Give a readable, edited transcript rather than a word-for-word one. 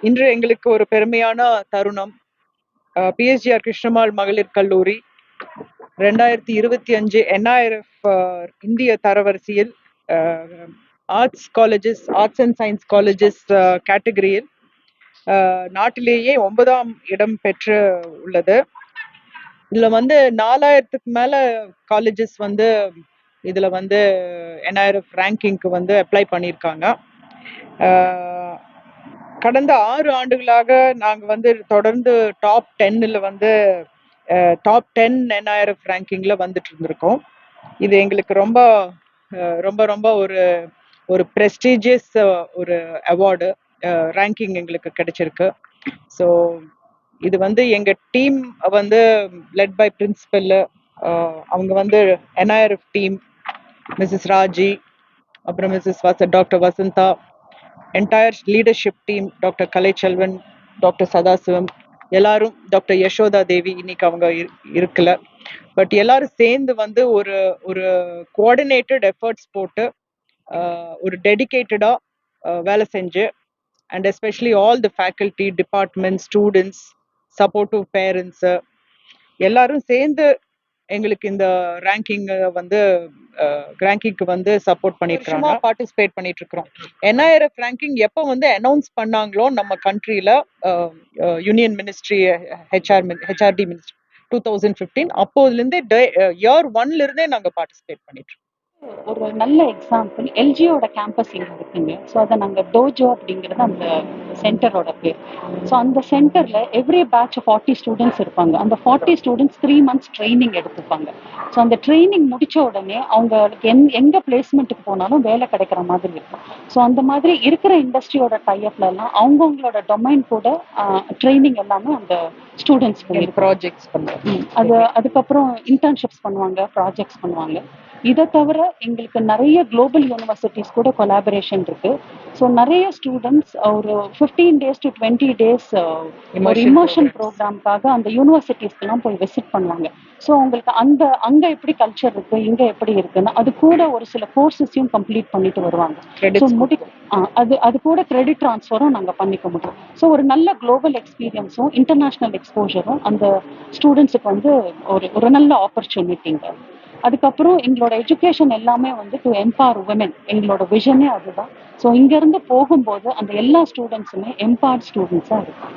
இன்று எங்களுக்கு ஒரு பெருமையான தருணம். பிஎஸ்ஜிஆர் கிருஷ்ணம்மாள் மகளிர் கல்லூரி 2025 NIRF இந்திய தரவரிசையில் ஆர்ட்ஸ் அண்ட் சயின்ஸ் காலேஜஸ் கேட்டகரியில் நாட்டிலேயே 9ஆம் இடம் பெற்று உள்ளது. இதுல வந்து 4000க்கு மேல காலேஜஸ் வந்து இதுல வந்து NIRF ரேங்கிங்க்கு வந்து அப்ளை பண்ணியிருக்காங்க. கடந்த 6 ஆண்டுகளாக நாங்க வந்து தொடர்ந்து டாப் 10ல வந்து டாப் 10 NIRF ரேங்கிங்ல வந்துட்டு இருந்திருக்கோம். இது எங்களுக்கு ரொம்ப ரொம்ப ரொம்ப ஒரு ஒரு ப்ரெஸ்டீஜியஸ் ஒரு அவார்டு ரேங்கிங் எங்களுக்கு கிடைச்சிருக்கு. ஸோ இது வந்து எங்க டீம் வந்து லெட் பை பிரின்சிபல், அவங்க வந்து NIRF டீம் மிஸ்ஸஸ் ராஜி, அப்புறம் doctor Vasantha, entire leadership team, doctor Kalaiselvan, doctor Sadasivam, எல்லாரும், டாக்டர் யசோதா தேவி இன்னைக்கு அவங்க இருக்கல, பட் எல்லாரும் சேர்ந்து வந்து ஒரு ஒரு கோஆர்டினேட்டட் எஃபர்ட்ஸ் போட்டு ஒரு டெடிகேட்டடா வேலை செஞ்சு, and especially all the faculty, department, students, supportive parents எல்லாரும் சேர்ந்து எங்களுக்கு இந்த ரேங்கிங்க்கு வந்து சப்போர்ட் பண்ணிருக்காங்க, பார்ட்டிசிபேட் பண்ணிட்டு இருக்கிறோம். NIRF ரேங்கிங் எப்போ வந்து அனௌன்ஸ் பண்ணாங்களோ நம்ம கண்ட்ரியில, யூனியன் மினிஸ்ட்ரி ஹெச்ஆர்டி மினிஸ்ட்ரி 2015, அப்போதுலேருந்தே இயர் 1ல இருந்தே நாங்க பார்ட்டிசிபேட் பண்ணிட்டு இருக்கோம். ஒரு நல்ல எக்ஸாம்பிள் எல்ஜியோட கேம்பஸ் இங்கே இருக்குங்க. ஸோ அதை நாங்கள் டோஜோ அப்படிங்கிறது அந்த சென்டரோட பேர். ஸோ அந்த சென்டரில் எவ்ரி பேட்ச் 40 ஸ்டூடெண்ட்ஸ் இருப்பாங்க. அந்த 40 ஸ்டூடெண்ட்ஸ் 3 months ட்ரைனிங் எடுத்துப்பாங்க. ஸோ அந்த ட்ரைனிங் முடித்த உடனே அவங்களுக்கு எங்கே பிளேஸ்மெண்ட்டுக்கு போனாலும் வேலை கிடைக்கிற மாதிரி இருக்கும். ஸோ அந்த மாதிரி இருக்கிற இண்டஸ்ட்ரியோட டைப்லலாம் அவங்கவுங்களோட டொமைன் கூட ட்ரைனிங் எல்லாமே அந்த ஸ்டூடெண்ட்ஸ் ப்ராஜெக்ட்ஸ் பண்ணுவாங்க. அதுக்கப்புறம் இன்டர்ன்ஷிப்ஸ் பண்ணுவாங்க, ப்ராஜெக்ட்ஸ் பண்ணுவாங்க. இதை தவிர எங்களுக்கு நிறைய குளோபல் யூனிவர்சிட்டிஸ் கூட கொலாபரேஷன் இருக்கு. ஸோ நிறைய ஸ்டூடெண்ட்ஸ் ஒரு 15 days to 20 days ஒரு இமர்ஷன் ப்ரோக்ராம்காக அந்த யூனிவர்சிட்டிஸ்க்கெல்லாம் போய் விசிட் பண்ணுவாங்க. ஸோ உங்களுக்கு அங்கே எப்படி கல்ச்சர் இருக்கு, இங்கே எப்படி இருக்குன்னா அது கூட ஒரு சில கோர்சஸையும் கம்ப்ளீட் பண்ணிட்டு வருவாங்க. ஸோ அது கூட கிரெடிட் ட்ரான்ஸ்ஃபரும் நாங்கள் பண்ணிக்க முடியும். ஸோ ஒரு நல்ல குளோபல் எக்ஸ்பீரியன்ஸும் இன்டர்நேஷ்னல் எக்ஸ்போஜரும் அந்த ஸ்டூடெண்ட்ஸுக்கு வந்து ஒரு நல்ல ஆப்பர்ச்சுனிட்டிங்க. அதுக்கப்புறம் எங்களோட எஜுகேஷன் எல்லாமே வந்து டு எம்பவர் உமன், எங்களோட விஷனே அதுதான். ஸோ இங்கேருந்து போகும்போது அந்த எல்லா ஸ்டூடெண்ட்ஸுமே எம்பவர்ட் ஸ்டூடெண்ட்ஸாக இருக்கும்.